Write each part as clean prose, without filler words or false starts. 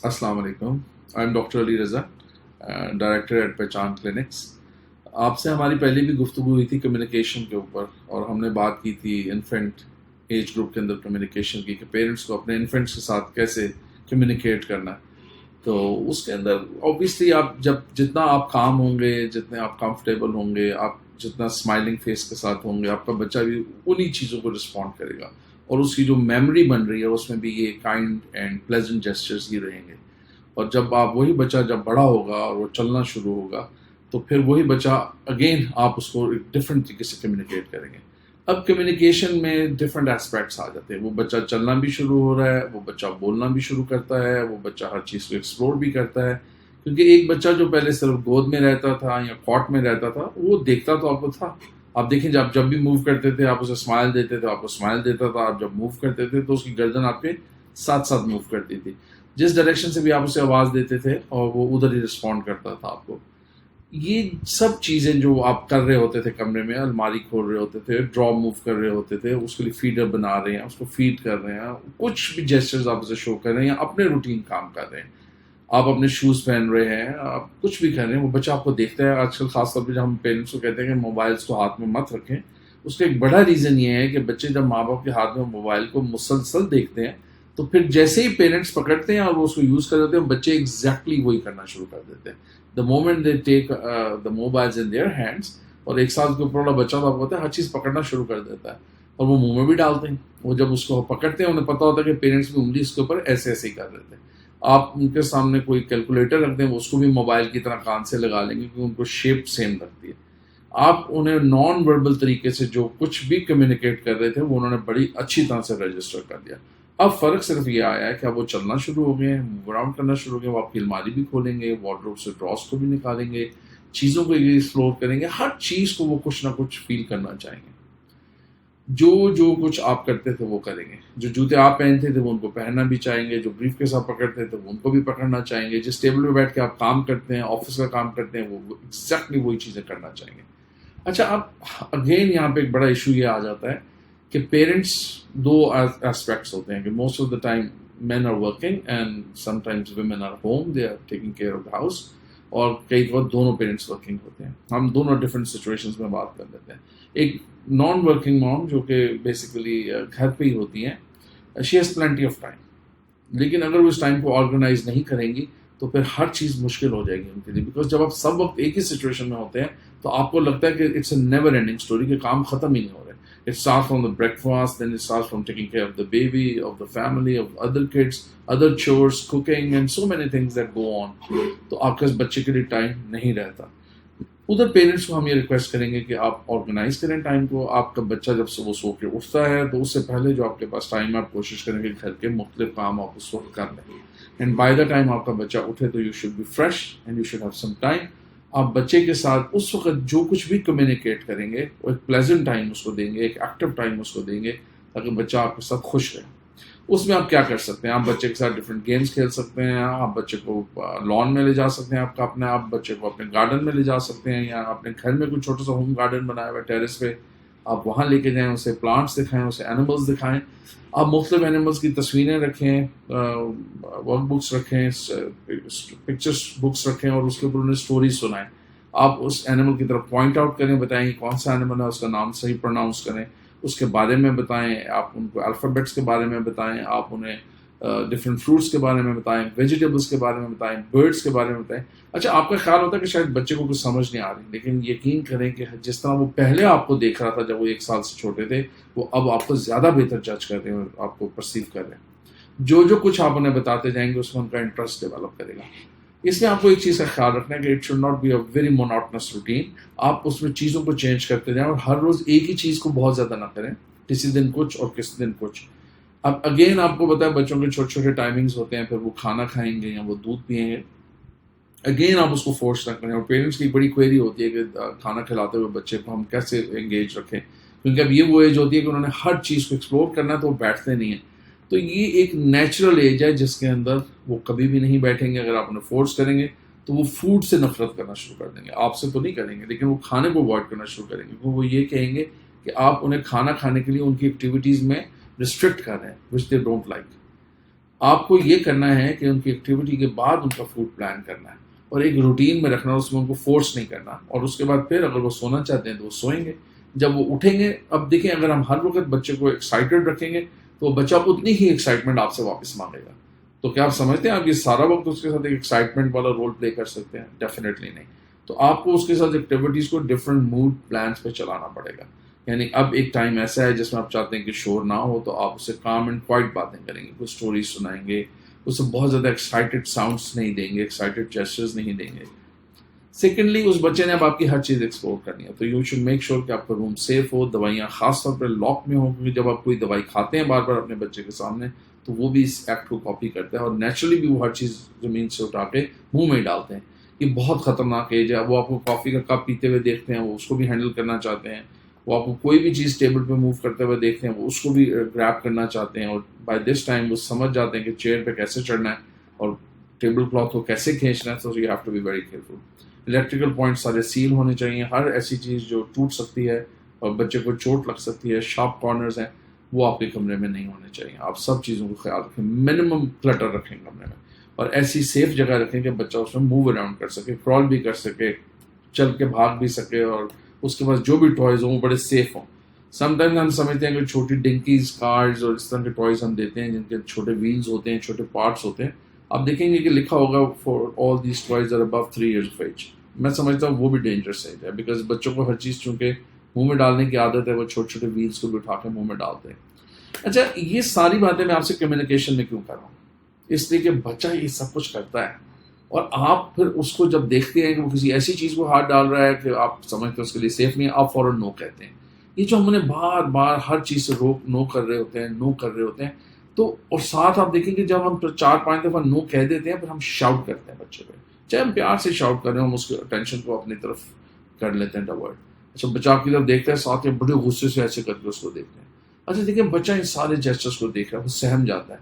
السلام علیکم. I am doctor Ali Raza, director at Pehchaan clinics. آپ سے ہماری پہلے بھی گفتگو ہوئی تھی کمیونیکیشن کے اوپر, اور ہم نے بات کی تھی انفینٹ ایج گروپ کے اندر کمیونیکیشن کی, کہ پیرنٹس کو اپنے انفینٹس کے ساتھ کیسے کمیونیکیٹ کرنا ہے. تو اس کے اندر اوبیسلی آپ جتنا آپ کام ہوں گے, جتنے آپ کمفرٹیبل ہوں گے, آپ جتنا اسمائلنگ فیس کے ساتھ ہوں گے, آپ کا بچہ بھی انہی چیزوں کو رسپونڈ کرے گا, اور اس کی جو میموری بن رہی ہے اس میں بھی یہ کائنڈ اینڈ پلیزنٹ جیسچرز ہی رہیں گے. اور جب آپ وہی بچہ جب بڑا ہوگا اور وہ چلنا شروع ہوگا, تو پھر وہی بچہ اگین آپ اس کو ایک ڈفرینٹ طریقے سے کمیونیکیٹ کریں گے. اب کمیونیکیشن میں ڈفرینٹ اسپیکٹس آ جاتے ہیں. وہ بچہ چلنا بھی شروع ہو رہا ہے, وہ بچہ بولنا بھی شروع کرتا ہے, وہ بچہ ہر چیز کو ایکسپلور بھی کرتا ہے. کیونکہ ایک بچہ جو پہلے صرف گود میں رہتا تھا یا کاٹ میں رہتا تھا, وہ دیکھتا تو آپ کو تھا. آپ دیکھیں جب بھی موو کرتے تھے آپ اسے اسمائل دیتے تھے, آپ کو اسمائل دیتا تھا. آپ جب موو کرتے تھے تو اس کی گردن آپ کے ساتھ ساتھ موو کرتی تھی. جس ڈائریکشن سے بھی آپ اسے آواز دیتے تھے اور وہ ادھر ہی رسپونڈ کرتا تھا آپ کو. یہ سب چیزیں جو آپ کر رہے ہوتے تھے کمرے میں, الماری کھول رہے ہوتے تھے, ڈرا موو کر رہے ہوتے تھے, اس کے لیے فیڈر بنا رہے ہیں, اس کو فیڈ کر رہے ہیں, کچھ بھی جیسچرز آپ اسے شو کر رہے ہیں, یا اپنے روٹین کام کر رہے ہیں, آپ اپنے شوز پہن رہے ہیں, آپ کچھ بھی کر رہے ہیں, وہ بچہ آپ کو دیکھتا ہے. آج کل خاص طور پہ جب ہم پیرنٹس کو کہتے ہیں کہ موبائلس کو ہاتھ میں مت رکھیں, اس کا ایک بڑا ریزن یہ ہے کہ بچے جب ماں باپ کے ہاتھ میں موبائل کو مسلسل دیکھتے ہیں, تو پھر جیسے ہی پیرنٹس پکڑتے ہیں اور وہ اس کو یوز کر دیتے ہیں, بچے ایگزیکٹلی وہی کرنا شروع کر دیتے ہیں. The moment they take the mobiles in their hands, اور 1 سال کے اوپر والا بچہ تو آپ کو پتا ہے ہر چیز پکڑنا شروع کر دیتا ہے, اور وہ منہ میں بھی ڈالتے ہیں. وہ جب اس کو پکڑتے ہیں انہیں پتا ہوتا ہے کہ پیرنٹس بھی انگلی اس کے اوپر ایسے ایسے ہی کر دیتے ہیں. آپ ان کے سامنے کوئی کیلکولیٹر رکھ دیں, وہ اس کو بھی موبائل کی طرح کان سے لگا لیں گے, کیونکہ ان کو شیپ سیم لگتی ہے. آپ انہیں نان وربل طریقے سے جو کچھ بھی کمیونیکیٹ کر رہے تھے وہ انہوں نے بڑی اچھی طرح سے رجسٹر کر دیا. اب فرق صرف یہ آیا ہے کہ اب وہ چلنا شروع ہو گئے ہیں, موو اراؤنڈ کرنا شروع ہو گئے, وہ آپ کی الماری بھی کھولیں گے, وارڈروب سے ڈراس کو بھی نکالیں گے, چیزوں کو ایکسپلور کریں گے, ہر چیز کو وہ کچھ نہ کچھ فیل کرنا چاہیں گے. جو کچھ آپ کرتے تھے وہ کریں گے. جو جوتے آپ پہنتے تھے وہ ان کو پہننا بھی چاہیں گے, جو بریف کے ساتھ پکڑتے تھے وہ ان کو بھی پکڑنا چاہیں گے, جس ٹیبل پہ بیٹھ کے آپ کام کرتے ہیں, آفس کا کام کرتے ہیں, وہ ایگزیکٹلی وہی چیزیں کرنا چاہیں گے. اچھا, اب اگین یہاں پہ ایک بڑا ایشو یہ آ جاتا ہے کہ پیرنٹس 2 ایسپیکٹس ہوتے ہیں, کہ most of the time men are working and sometimes women are home, they are taking care of the house, اور کئی بار دونوں پیرنٹس ورکنگ ہوتے ہیں. ہم دونوں ڈفرینٹ سچویشنز میں بات کر لیتے ہیں. ایک نان ورکنگ مام جو کہ بیسیکلی گھر پہ ہی ہوتی ہیں, she has plenty of time, لیکن اگر وہ اس ٹائم کو آرگنائز نہیں کریں گی تو پھر ہر چیز مشکل ہو جائے گی ان کے لیے. بیکاز جب آپ سب وقت ایک ہی سچویشن میں ہوتے ہیں تو آپ کو لگتا ہے کہ it's a never ending story, کہ کام ختم ہی نہیں ہو رہے. It starts from the breakfast, then it starts from taking care of the baby, of the family, of other kids, other chores, cooking, and so many things that go on. تو آپ کے بچے کے لیے ٹائم نہیں رہتا. ادھر parents کو ہم یہ ریکویسٹ کریں گے کہ آپ آرگنائز کریں ٹائم کو. آپ کا بچہ جب صبح سو کے اٹھتا ہے تو اس سے پہلے جو آپ کے پاس ٹائم ہے, آپ کوشش کریں کہ گھر کے مختلف کام آپ اس وقت کر لیں. اینڈ بائی دا ٹائم آپ کا بچہ اٹھے تو you should be fresh and you should have some time. آپ بچے کے ساتھ اس وقت جو کچھ بھی کمیونیکیٹ کریں گے وہ ایک پلیزنٹ ٹائم اس کو دیں گے, ایک ایکٹیو ٹائم اس کو دیں گے, تاکہ بچہ آپ کے ساتھ خوش رہے. اس میں آپ کیا کر سکتے ہیں, آپ بچے کے ساتھ ڈفرینٹ گیمس کھیل سکتے ہیں, آپ بچے کو لان میں لے جا سکتے ہیں, آپ بچے کو اپنے گارڈن میں لے جا سکتے ہیں, یا اپنے گھر میں کوئی چھوٹا سا ہوم گارڈن بنایا ہوا ہے ٹیرس پہ, آپ وہاں لے کے جائیں, اسے پلانٹس دکھائیں, اسے اینیملس دکھائیں. آپ مختلف اینیملس کی تصویریں رکھیں, ورک بکس رکھیں, پکچرس بکس رکھیں, اور اس کے اوپر انہیں اسٹوریز سنائیں. آپ اس اینیمل کی طرف پوائنٹ آؤٹ کریں, بتائیں کہ کون سا اینیمل ہے, اس کا نام صحیح پروناؤنس کریں, اس کے بارے میں بتائیں, آپ ان کو الفابیٹس کے بارے میں بتائیں, آپ انہیں ڈفرینٹ فروٹس کے بارے میں بتائیں, ویجیٹیبلس کے بارے میں بتائیں, برڈس کے بارے میں بتائیں. اچھا, آپ کا خیال ہوتا ہے کہ شاید بچے کو کچھ سمجھ نہیں آ رہی, لیکن یقین کریں کہ جس طرح وہ پہلے آپ کو دیکھ رہا تھا جب وہ 1 سال سے چھوٹے تھے, وہ اب آپ کو زیادہ بہتر جج کر رہے ہیں اور آپ کو پرسیو کر رہے ہیں. جو کچھ آپ انہیں بتاتے جائیں گے اس میں ان کا انٹرسٹ ڈیولپ کرے گا. اس میں آپ کو ایک چیز کا خیال رکھنا ہے کہ it should not be a very monotonous routine. آپ اس میں چیزوں کو چینج کرتے جائیں, اور ہر روز ایک ہی چیز کو بہت زیادہ نہ کریں, کسی دن کچھ اور کسی دن کچھ. اب اگین آپ کو پتا ہے بچوں کے چھوٹے چھوٹے ٹائمنگز ہوتے ہیں, پھر وہ کھانا کھائیں گے یا وہ دودھ پئیں گے. اگین آپ اس کو فورس نہ کریں. اور پیرنٹس کی بڑی کوئری ہوتی ہے کہ کھانا کھلاتے ہوئے بچے کو ہم کیسے انگیج رکھیں, کیونکہ اب یہ وہ ایج ہوتی ہے کہ انہوں نے ہر چیز کو ایکسپلور کرنا ہے, تو وہ بیٹھتے نہیں ہیں. تو یہ ایک نیچرل ایج ہے جس کے اندر وہ کبھی بھی نہیں بیٹھیں گے. اگر آپ انہیں فورس کریں گے تو وہ فوڈ سے نفرت کرنا شروع کر دیں گے. آپ سے تو نہیں کریں گے, لیکن وہ کھانے کو اوائڈ کرنا شروع کریں گے, کیونکہ وہ یہ کہیں گے کہ آپ انہیں کھانا کھانے کے لیے ان کی ایکٹیویٹیز میں ریسٹرکٹ کر رہے ہیں, وچ دے ڈونٹ لائک. آپ کو یہ کرنا ہے کہ ان کی ایکٹیویٹی کے بعد ان کا فوڈ پلان کرنا ہے اور ایک روٹین میں رکھنا، اس میں ان کو فورس نہیں کرنا، اور اس کے بعد پھر اگر وہ سونا چاہتے ہیں تو وہ سوئیں گے جب وہ اٹھیں گے. اب دیکھیں اگر ہم ہر وقت بچے کو ایکسائٹیڈ رکھیں گے تو بچہ اتنی ہی ایکسائٹمنٹ آپ سے واپس مانگے گا. تو کیا آپ سمجھتے ہیں آپ یہ سارا وقت اس کے ساتھ ایک ایکسائٹمنٹ والا رول پلے کر سکتے ہیں؟ ڈیفینیٹلی نہیں. تو آپ کو اس کے ساتھ ایکٹیویٹیز کو ڈفرینٹ موڈ پلانس پہ چلانا پڑے گا. یعنی اب ایک ٹائم ایسا ہے جس میں آپ چاہتے ہیں کہ شور نہ ہو، تو آپ اسے کام اینڈ کوائٹ باتیں کریں گے، کوئی اسٹوری سنائیں گے، اسے بہت زیادہ ایکسائٹیڈ ساؤنڈس نہیں دیں گے، ایکسائٹیڈ جیسچرز نہیں دیں گے. سیکنڈلی اس بچے نے اب آپ کی ہر چیز ایکسپلور کرنی ہے، تو یو شوڈ میک شیور کہ آپ کا روم سیف ہو، دوائیاں خاص طور پہ لاک میں ہوں، کیونکہ جب آپ کوئی دوائی کھاتے ہیں بار بار اپنے بچے کے سامنے تو وہ بھی اس ایکٹ کو کاپی کرتا ہے اور نیچرلی بھی وہ ہر چیز زمین سے اٹھا کے منہ میں ڈالتے ہیں. یہ بہت خطرناک ایج ہے. وہ آپ کو کافی کا کپ پیتے ہوئے دیکھتے ہیں، وہ اس کو بھی ہینڈل کرنا چاہتے ہیں. وہ آپ کو کوئی بھی چیز ٹیبل پہ موو کرتے ہوئے دیکھتے ہیں، وہ اس کو بھی گریب کرنا چاہتے ہیں، اور بائی دس ٹائم وہ سمجھ جاتے ہیں کہ چیئر پہ کیسے چڑھنا ہے اور ٹیبل کلاتھ کو کیسے کھینچنا ہے. تو you have to be very careful. Electrical point سارے سیل ہونے چاہیے. ہر ایسی چیز جو ٹوٹ سکتی ہے اور بچے کو چوٹ لگ سکتی ہے، شارپ کارنرز ہیں، وہ آپ کے کمرے میں نہیں ہونے چاہیے. آپ سب چیزوں کو خیال رکھیں، منیمم کلٹر رکھیں کمرے میں، اور ایسی سیف جگہ رکھیں کہ بچہ اس میں موو اراؤنڈ کر سکے، کرال بھی کر سکے، چل کے بھاگ بھی سکے، اور اس کے پاس جو بھی ٹوائز ہوں وہ بڑے سیف ہوں. سم ٹائمز ہم سمجھتے ہیں کہ چھوٹی ڈنکیز، کارز اور اس طرح کے ٹوائز ہم دیتے ہیں جن کے چھوٹے ویلز ہوتے ہیں، چھوٹے پارٹس ہوتے ہیں. آپ دیکھیں گے کہ لکھا ہوگا for all these toys are above 3 years of age. میں سمجھتا ہوں وہ بھی ڈینجرس ایج ہے، بیکاز بچوں کو ہر چیز چونکہ منہ میں ڈالنے کی عادت ہے، وہ چھوٹے چھوٹے ویلز کو بھی اٹھا کے منہ میں ڈالتے ہیں. اچھا، یہ ساری باتیں میں آپ سے کمیونیکیشن میں کیوں کر رہا ہوں؟ اس لیے کہ بچہ یہ سب کچھ کرتا ہے، اور آپ پھر اس کو جب دیکھتے ہیں کہ وہ کسی ایسی چیز کو ہاتھ ڈال رہا ہے کہ آپ سمجھتے ہیں اس کے لیے سیف نہیں ہے، آپ فوراً نو کہتے ہیں. یہ جو ہم نے بار بار ہر چیز سے نو کر رہے ہوتے ہیں، تو اور ساتھ آپ دیکھیں کہ جب ہم 4-5 دفعہ نو کہہ دیتے ہیں پھر ہم شاؤٹ کرتے ہیں بچے پہ، چاہے ہم پیار سے شاؤٹ کر رہے ہیں، ہم اس کے اٹینشن کو اپنی طرف کر لیتے ہیں ڈائیورٹ. اچھا، بچہ آپ کی طرف دیکھتا ہے، ساتھ میں بڑے غصے سے ایسے کر کے اس کو دیکھتے ہیں. اچھا دیکھیں، بچہ ان سارے جیسچرز کو دیکھ رہا ہے، وہ سہم جاتا ہے.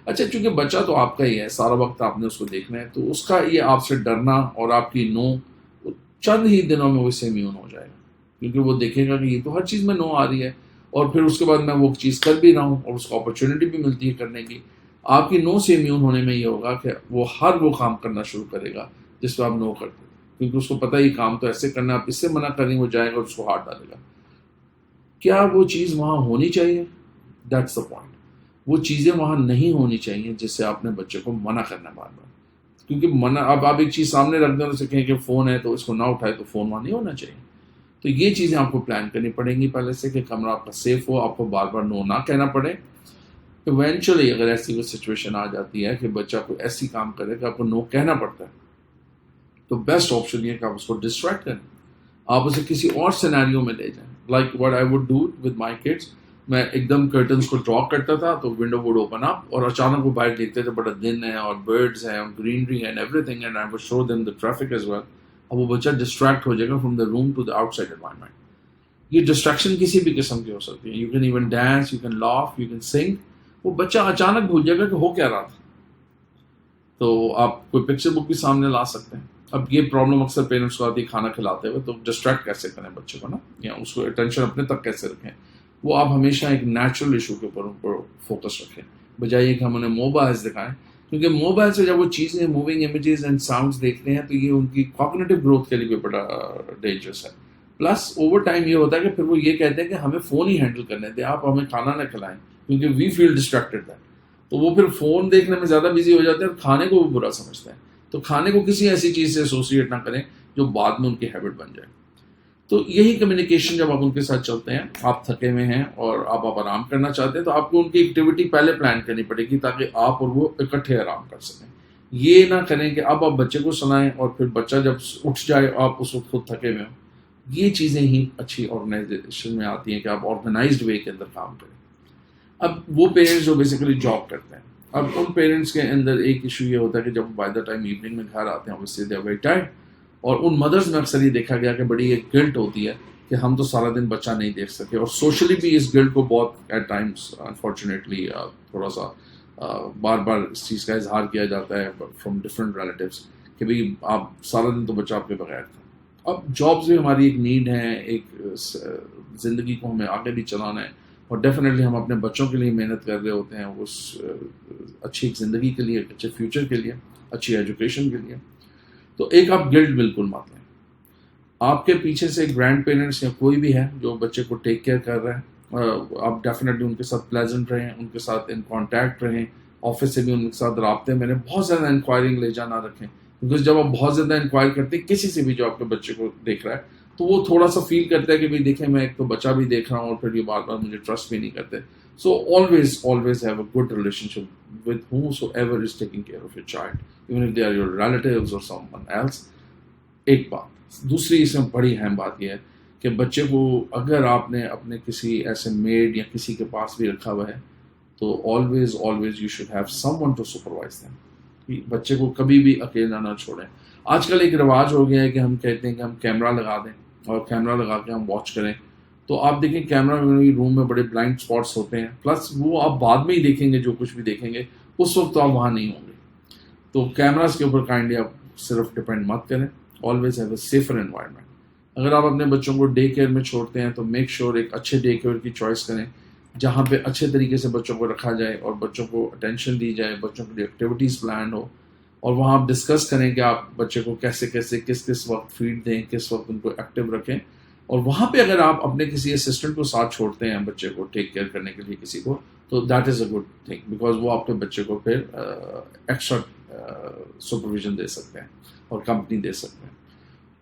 اچھا، چونکہ بچہ تو آپ کا ہی ہے، سارا وقت آپ نے اس کو دیکھنا ہے، تو اس کا یہ آپ سے ڈرنا اور آپ کی نو چند ہی دنوں میں وہ اس سے امیون ہو جائے گا، کیونکہ وہ دیکھے گا کہ یہ تو ہر چیز میں نو آ رہی ہے، اور پھر اس کے بعد میں وہ چیز کر بھی رہا ہوں اور اس کو اپرچونیٹی بھی ملتی ہے کرنے کی. آپ کی نو سے امیون ہونے میں یہ ہوگا کہ وہ ہر وہ کام کرنا شروع کرے گا جس پہ آپ نو کرتے ہیں، کیونکہ اس کو پتہ ہی کام تو ایسے کرنا، آپ اس سے منع کریں وہ جائے گا اور اس کو ہاتھ ڈالے گا. کیا وہ چیز وہاں ہونی چاہیے؟ That's the point. وہ چیزیں وہاں نہیں ہونی چاہیے جس سے آپ نے بچے کو منع کرنا بار بار. کیونکہ منع، اب آپ ایک چیز سامنے رکھ دیں اور اسے کہیں کہ فون ہے تو اس کو نہ اٹھائے، تو فون وہاں نہیں ہونا چاہیے. تو یہ چیزیں آپ کو پلان کرنی پڑیں گی پہلے سے کہ کمرہ آپ کا سیف ہو، آپ کو بار بار نو نہ کہنا پڑے. ایونچولی اگر ایسی کوئی سچویشن آ جاتی ہے کہ بچہ کوئی ایسی کام کرے کہ آپ کو نو کہنا پڑتا ہے، تو بیسٹ آپشن یہ ہے کہ آپ اس کو ڈسٹریکٹ کریں، آپ اسے کسی اور سینیریو میں لے جائیں. Like what I would do with my kids, میں ایک دم کرٹنس کو ڈرا کرتا تھا تو ونڈو وڈ اوپن اپ، اور اچانک وہ باہر دیکھتے تھے بڑا دن ہے اور برڈز ہیں اور greenery and everything, and I would show them the traffic as well. اب وہ بچہ ڈسٹریکٹ ہو جائے گا from the room to the outside environment. یہ ڈسٹریکشن کسی بھی قسم کی ہو سکتی ہے. You can even dance, you can laugh, you can sing. وہ بچہ اچانک بھول جائے گا کہ ہو کیا رہا تھا. تو آپ کوئی پکچر بک بھی سامنے لا سکتے ہیں. اب یہ پرابلم اکثر پیرنٹس کو آتی ہے کھانا کھلاتے ہوئے، تو ڈسٹریکٹ کیسے کریں بچے کو نا، یا اس کو اٹینشن اپنے تک کیسے رکھیں. وہ آپ ہمیشہ ایک نیچرل ایشو کے اوپر فوکس رکھیں، بجائے کہ ہم انہیں موبائلز دکھائیں. کیونکہ موبائل سے جب وہ چیزیں، موونگ امیجز اینڈ ساؤنڈز دیکھتے ہیں، تو یہ ان کی کوگنیٹو گروتھ کے لیے بھی بڑا ڈینجرس ہے. پلس اوور ٹائم یہ ہوتا ہے کہ پھر وہ یہ کہتے ہیں کہ ہمیں فون ہی ہینڈل کرنے دیں، آپ ہمیں کھانا نہ کھلائیں، کیونکہ وی فیل ڈسٹریکٹڈ ہے. تو وہ پھر فون دیکھنے میں زیادہ بزی ہو جاتے ہیں اور کھانے کو بھی برا سمجھتے ہیں. تو کھانے کو کسی ایسی چیز سے ایسوسیٹ نہ کریں جو بعد میں ان کی ہیبٹ بن جائے. تو یہی کمیونیکیشن جب آپ ان کے ساتھ چلتے ہیں، آپ تھکے ہوئے ہیں اور آپ آرام کرنا چاہتے ہیں، تو آپ کو ان کی ایکٹیویٹی پہلے پلان کرنی پڑے گی تاکہ آپ اور وہ اکٹھے آرام کر سکیں. یہ نہ کریں کہ اب آپ بچے کو سنائیں اور پھر بچہ جب اٹھ جائے آپ اس وقت خود تھکے ہوئے ہوں. یہ چیزیں ہی اچھی آرگنائزیشن میں آتی ہیں کہ آپ آرگنائزڈ وے کے اندر کام کریں. اب وہ پیرنٹس جو بیسیکلی جاب کرتے ہیں، اب ان پیرنٹس کے اندر ایک ایشو یہ ہوتا ہے کہ جب بائی دا ٹائم ایوننگ میں گھر آتے ہیں obviously they are very tired، اور ان مدرز میں اکثر یہ دیکھا گیا کہ بڑی ایک گلٹ ہوتی ہے کہ ہم تو سارا دن بچہ نہیں دیکھ سکے، اور سوشلی بھی اس گلٹ کو بہت ایٹ ٹائمس انفارچونیٹلی تھوڑا سا بار بار اس چیز کا اظہار کیا جاتا ہے فرام ڈفرینٹ ریلیٹیوز کہ بھئی آپ سارا دن تو بچہ آپ کے بغیر تھا. اب جابس بھی ہماری ایک نیڈ ہے، ایک زندگی کو ہمیں آگے بھی چلانا ہے، اور ڈیفینیٹلی ہم اپنے بچوں کے لیے محنت کر رہے ہوتے ہیں، اس اچھی ایک زندگی کے لیے، ایک اچھے فیوچر کے لیے، اچھی ایجوکیشن کے لیے. تو ایک آپ گلٹ بالکل مت لیں. آپ کے پیچھے سے گرینڈ پیرنٹس یا کوئی بھی ہے جو بچے کو ٹیک کیئر کر رہا ہے، آپ ڈیفینیٹلی ان کے ساتھ پلیزنٹ رہیں، ان کے ساتھ ان کانٹیکٹ رہیں، آفس سے بھی ان کے ساتھ رابطے میں رہیں. بہت زیادہ انکوائرنگ لے جانا رکھیں، کیونکہ جب آپ بہت زیادہ انکوائر کرتے ہیں کسی سے بھی جو آپ کے بچے کو دیکھ رہا ہے، تو وہ تھوڑا سا فیل کرتا ہے کہ بھائی دیکھیں میں ایک تو بچہ بھی دیکھ رہا ہوں اور پھر یہ بار بار مجھے ٹرسٹ بھی نہیں کرتے. So always have a good relation ship with whosoever is taking care of your child, even if they are your relatives or someone else. ایک بات. دوسری اس میں بڑی اہم بات یہ ہے کہ بچے کو اگر آپ نے اپنے کسی ایسے میڈ یا کسی کے پاس بھی رکھا ہوا ہے تو always you should have someone to supervise them. بچے کو کبھی بھی اکیلا نہ چھوڑیں. آج کل ایک رواج ہو گیا ہے کہ ہم کہتے ہیں کہ ہم کیمرہ لگا دیں اور کیمرہ لگا کے ہم واچ کریں. تو آپ دیکھیں کیمرہ میں روم میں بڑے بلائنڈ اسپاٹس ہوتے ہیں، پلس وہ آپ بعد میں ہی دیکھیں گے جو کچھ بھی دیکھیں گے، اس وقت تو آپ وہاں نہیں ہوں گے. تو کیمراز کے اوپر کائنڈلی آپ صرف ڈپینڈ مت کریں. Always have a safer environment. اگر آپ اپنے بچوں کو ڈے کیئر میں چھوڑتے ہیں تو میک شیور ایک اچھے ڈے کیئر کی چوائس کریں جہاں پہ اچھے طریقے سے بچوں کو رکھا جائے اور بچوں کو اٹینشن دی جائے، بچوں کے لیے ایکٹیویٹیز پلان ہو، اور وہاں آپ ڈسکس کریں کہ آپ بچے کو کیسے کس وقت فیڈ دیں، کس وقت ان کو ایکٹیو رکھیں. اور وہاں پہ اگر آپ اپنے کسی اسسٹنٹ کو ساتھ چھوڑتے ہیں بچے کو ٹیک کیئر کرنے کے لیے کسی کو، تو that is a good thing, because وہ آپ کے بچے کو پھر ایکسٹرا سپرویژن دے سکتے ہیں اور کمپنی دے سکتے ہیں.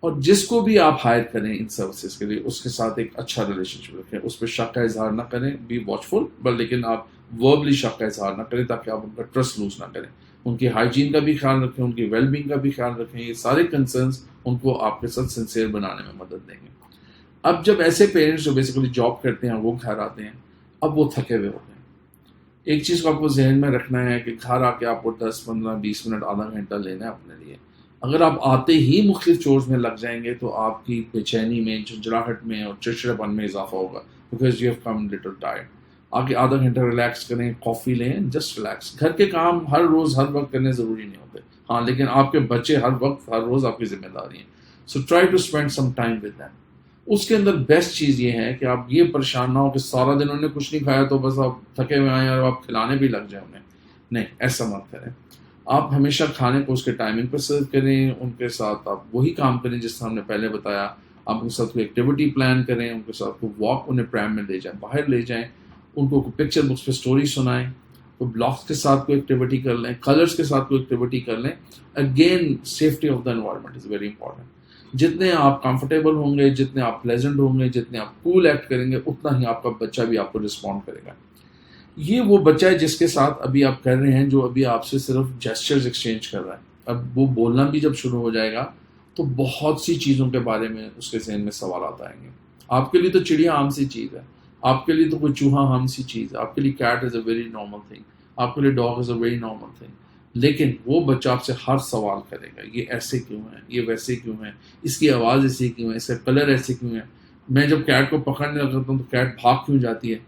اور جس کو بھی آپ ہائر کریں ان سروسز کے لیے، اس کے ساتھ ایک اچھا ریلیشن شپ رکھیں، اس پہ شک کا اظہار نہ کریں. بی واچ فل، بٹ لیکن آپ وربلی شک کا اظہار نہ کریں تاکہ آپ ان کا ٹرسٹ لوز نہ کریں. ان کی ہائیجین کا بھی خیال رکھیں، ان کی ویل بینگ کا بھی خیال رکھیں. یہ سارے کنسرنس ان کو آپ کے ساتھ سنسیئر بنانے میں مدد دیں گے. اب جب ایسے پیرنٹس جو بیسیکلی جاب کرتے ہیں وہ گھر آتے ہیں، اب وہ تھکے ہوئے ہوتے ہیں. ایک چیز کو آپ کو ذہن میں رکھنا ہے کہ گھر آ کے آپ کو 10 15 20 منٹ آدھا گھنٹہ لینا ہے اپنے لیے. اگر آپ آتے ہی مختلف چورز میں لگ جائیں گے تو آپ کی بے چینی میں، جھنجھلاہٹ میں اور چڑچڑاپن میں اضافہ ہوگا، because you have come little tired. آگے آدھا گھنٹہ ریلیکس کریں، کافی لیں، جسٹ ریلیکس. گھر کے کام ہر روز ہر وقت کرنے ضروری نہیں ہوتے، ہاں، لیکن آپ کے بچے ہر وقت ہر روز آپ کی ذمہ داری ہیں. So try to spend some time with them. اس کے اندر بیسٹ چیز یہ ہے کہ آپ یہ پریشان نہ ہو کہ سارا دن انہوں نے کچھ نہیں کھایا تو بس آپ تھکے ہوئے آئیں اور آپ کھلانے بھی لگ جائیں انہیں. نہیں، ایسا مت کریں. آپ ہمیشہ کھانے کو اس کے ٹائمنگ پر سرو کریں. ان کے ساتھ آپ وہی کام کریں جس طرح ہم نے پہلے بتایا. آپ ان کے ساتھ کوئی ایکٹیویٹی پلان کریں، ان کے ساتھ کوئی واک انہیں پریم میں لے جائیں، باہر لے جائیں. ان کو پکچر بکس پہ اسٹوری سنائیں، کوئی بلاکس کے ساتھ کوئی ایکٹیویٹی کر لیں، کلرس کے ساتھ کوئی ایکٹیویٹی کر لیں. Again safety of the environment is very important. جتنے آپ کمفرٹیبل ہوں گے، جتنے آپ پلیزنٹ ہوں گے، جتنے آپ کول ایکٹ کریں گے، اتنا ہی آپ کا بچہ بھی آپ کو رسپونڈ کرے گا. یہ وہ بچہ ہے جس کے ساتھ ابھی آپ کر رہے ہیں، جو ابھی آپ سے صرف جیسچرز ایکسچینج کر رہا ہے. اب وہ بولنا بھی جب شروع ہو جائے گا تو بہت سی چیزوں کے بارے میں اس کے ذہن میں سوالات آئیں گے. آپ کے لیے تو چڑیا عام سی چیز ہے، آپ کے لیے تو کوئی چوہا عام سی چیز ہے، آپ کے لیے cat is a very normal thing, آپ کے لیے dog is a very normal thing. لیکن وہ بچہ آپ سے ہر سوال کرے گا، یہ ایسے کیوں ہے، یہ ویسے کیوں ہے، اس کی آواز ایسی کیوں ہے، اس کا کلر ایسے کیوں ہے، میں جب کیٹ کو پکڑنے لگتا ہوں تو کیٹ بھاگ کیوں جاتی ہے.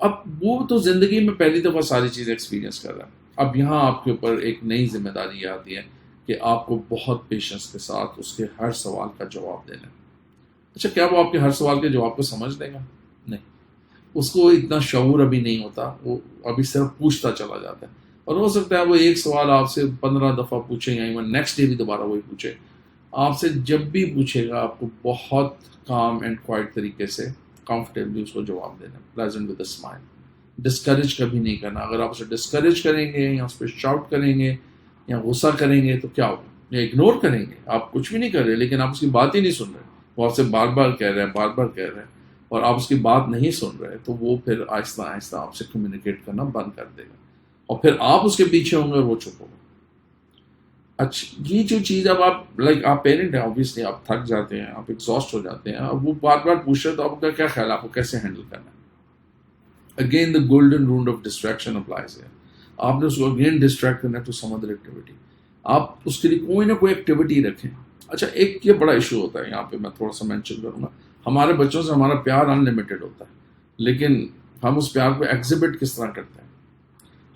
اب وہ تو زندگی میں پہلی دفعہ ساری چیزیں ایکسپیرینس کر رہا ہے. اب یہاں آپ کے اوپر ایک نئی ذمہ داری آتی ہے کہ آپ کو بہت پیشنس کے ساتھ اس کے ہر سوال کا جواب دینا. اچھا، کیا وہ آپ کے ہر سوال کے جواب کو سمجھ لے گا؟ نہیں، اس کو اتنا شعور ابھی نہیں ہوتا، وہ ابھی صرف پوچھتا چلا جاتا ہے. اور ہو سکتا ہے وہ ایک سوال آپ سے 15 دفعہ پوچھے یا ایون نیکسٹ ڈے بھی دوبارہ وہی پوچھے. آپ سے جب بھی پوچھے گا آپ کو بہت کام اینڈ کوائٹ طریقے سے کمفرٹیبلی اس کو جواب دینا، pleasant with a smile. Discourage کبھی نہیں کرنا. اگر آپ اسے ڈسکریج کریں گے یا اس پہ شاؤٹ کریں گے یا غصہ کریں گے تو کیا ہوگا؟ یا اگنور کریں گے، آپ کچھ بھی نہیں کر رہے لیکن آپ اس کی بات ہی نہیں سن رہے، وہ آپ سے بار بار کہہ رہے ہیں اور آپ اس کی بات نہیں سن رہے، تو وہ پھر آہستہ آہستہ آپ سے کمیونیکیٹ کرنا بند کر دے گا اور پھر آپ اس کے پیچھے ہوں گے اور وہ چپ ہوگا. اچھا، یہ جو چیز اب آپ پیرنٹ ہیں، obviously آپ تھک جاتے ہیں، آپ ایگزاسٹ ہو جاتے ہیں، اب وہ بار بار پوچھ رہے تو آپ کا کیا خیال ہے، آپ کو کیسے ہینڈل کرنا ہے؟ Again the golden rule of distraction applies ہے. آپ نے اس کو اگین ڈسٹریکٹ کرنا ٹو سم ادر ایکٹیویٹی. آپ اس کے لیے کوئی نہ کوئی ایکٹیویٹی رکھیں. اچھا، ایک یہ بڑا ایشو ہوتا ہے یہاں پہ، میں تھوڑا سا مینشن کروں گا. ہمارے بچوں سے ہمارا پیار انلمیٹڈ ہوتا ہے، لیکن ہم اس پیار کو ایگزیبٹ کس طرح کرتے ہیں؟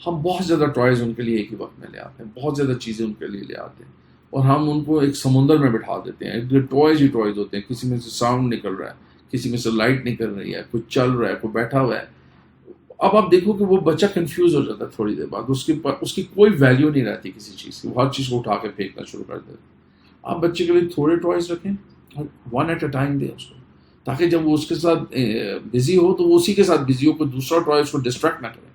ہم بہت زیادہ ٹوائز ان کے لیے ایک ہی وقت میں لے آتے ہیں، بہت زیادہ چیزیں ان کے لیے لے آتے ہیں اور ہم ان کو ایک سمندر میں بٹھا دیتے ہیں. ٹوائز ہی ٹوائز ہوتے ہیں، کسی میں سے ساؤنڈ نکل رہا ہے، کسی میں سے لائٹ نکل رہی ہے، کوئی چل رہا ہے، کوئی بیٹھا ہوا ہے. اب آپ دیکھو کہ وہ بچہ کنفیوز ہو جاتا ہے تھوڑی دیر بعد، اس کی کوئی ویلیو نہیں رہتی کسی چیز کی، وہ ہر چیز کو اٹھا کے پھینکنا شروع کر دیتا. آپ بچے کے لیے تھوڑے ٹوائز رکھیں اور ون ایٹ اے ٹائم دیں اس کو، تاکہ جب وہ اس کے ساتھ بزی ہو تو وہ اسی کے ساتھ بزی ہو، کوئی دوسرا ٹوائے اس کو ڈسٹریکٹ نہ کرے.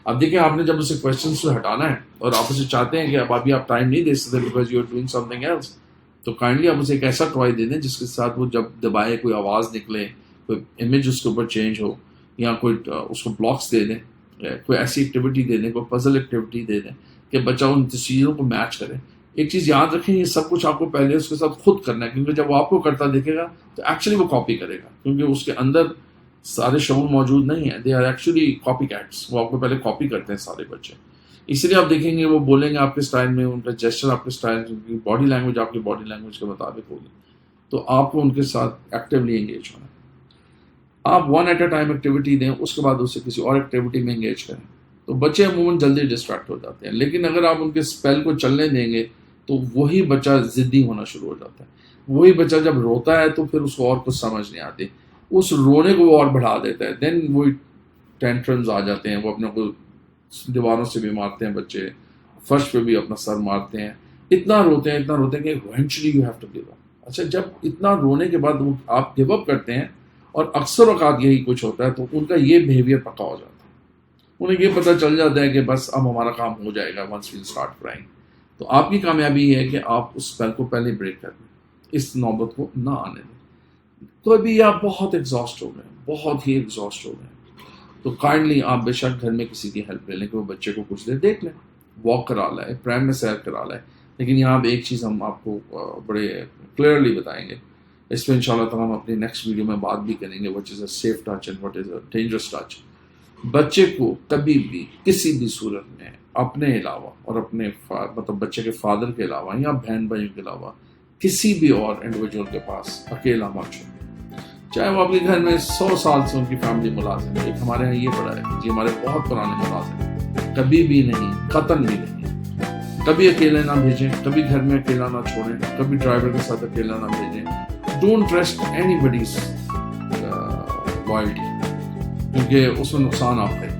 اب دیکھیں آپ نے جب اسے کوشچن سے ہٹانا ہے اور آپ اسے چاہتے ہیں کہ اب ابھی آپ ٹائم نہیں دے سکتے because you are doing something else, تو کائنڈلی آپ اسے ایک ایسا ٹوائے دے دیں جس کے ساتھ وہ جب دبائے کوئی آواز نکلے، کوئی امیج اس کے اوپر چینج ہو، یا کوئی اس کو بلاکس دے دیں، کوئی ایسی ایکٹیویٹی دے دیں، کوئی پزل ایکٹیویٹی دے دیں کہ بچہ ان چیزوں کو میچ کرے. ایک چیز یاد رکھیں، یہ سب کچھ آپ کو پہلے اس کے ساتھ خود کرنا ہے، کیونکہ جب وہ آپ کو کرتا دیکھے گا تو ایکچولی وہ کاپی کرے گا، کیونکہ اس کے اندر سارے شعور موجود نہیں ہیں. They are actually copycats, وہ آپ کو پہلے کاپی کرتے ہیں سارے بچے. اس لیے آپ دیکھیں گے وہ بولیں گے آپ کے اسٹائل میں، ان کا جیسچر آپ کے اسٹائل میں، باڈی لینگویج آپ کی باڈی لینگویج کے مطابق ہوگی. تو آپ کو ان کے ساتھ ایکٹیولی انگیج ہونا ہے. آپ one at a time activity دیں، اس کے بعد اسے کسی اور ایکٹیویٹی میں انگیج کریں. تو بچے عموماً جلدی ڈسٹریکٹ ہو جاتے ہیں، لیکن اگر آپ ان کے اسپیل کو چلنے دیں گے تو وہی بچہ ضدی ہونا شروع ہو جاتا ہے. وہی بچہ جب روتا ہے تو پھر اس کو اور کچھ سمجھ نہیں آتی، اس رونے کو وہ اور بڑھا دیتا ہے. دین وہی ٹینٹرمز آ جاتے ہیں، وہ اپنے کو دیواروں سے بھی مارتے ہیں بچے، فرش پہ بھی اپنا سر مارتے ہیں، اتنا روتے ہیں کہ eventually you have to give up. اچھا، جب اتنا رونے کے بعد آپ گیو اپ کرتے ہیں، اور اکثر اوقات یہی کچھ ہوتا ہے، تو ان کا یہ بیہیویئر پکا ہو جاتا ہے. انہیں یہ پتہ چل جاتا ہے کہ بس اب ہمارا کام ہو جائے گا ونس وی اسٹارٹ کرائنگ. تو آپ کی کامیابی یہ ہے کہ آپ اس اسپیل کو پہلے بریک کر دیں، اس نوبت کو نہ آنے دیں. کوئی بھی آپ بہت ایگزاسٹ ہو گئے، بہت ہی ایگزاسٹ ہو گئے، تو کائنڈلی آپ بے شک گھر میں کسی کی ہیلپ لے لیں کہ وہ بچے کو کچھ دیر دیکھ لیں، واک کرا لائے، پرائم میں سیر کرا لائے. لیکن یہاں پہ ایک چیز ہم آپ کو بڑے کلیئرلی بتائیں گے، اس پہ انشاءاللہ تعالیٰ ہم اپنی نیکسٹ ویڈیو میں بات بھی کریں گے، what is a safe touch and what is a dangerous touch. بچے کو کبھی بھی کسی بھی صورت میں اپنے علاوہ اور اپنے مطلب بچے کے فادر کے علاوہ یا بہن بھائیوں کے علاوہ کسی بھی اور انڈیویجول کے پاس اکیلا مت چھوڑیں، چاہے وہ آپ کے گھر میں 100 سال سے ان کی فیملی ملازم ہے. ایک ہمارے یہاں یہ پڑا ہے جی، ہمارے بہت پرانے ملازم ہیں، کبھی بھی نہیں، قطعاً بھی نہیں، کبھی اکیلے نہ بھیجیں، کبھی گھر میں اکیلا نہ چھوڑیں، کبھی ڈرائیور کے ساتھ اکیلا نہ بھیجیں. Don't trust any bodies loyalty, کیونکہ اس میں نقصان آپ ہے.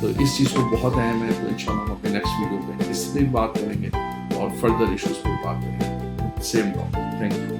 تو اس چیز کو بہت اہم ہے. تو انشاءاللہ ہم اپنے نیکسٹ ویڈیو پہ اس پہ بات کریں گے اور فردر ایشوز پہ بات کریں گے. Same topic. Thank you.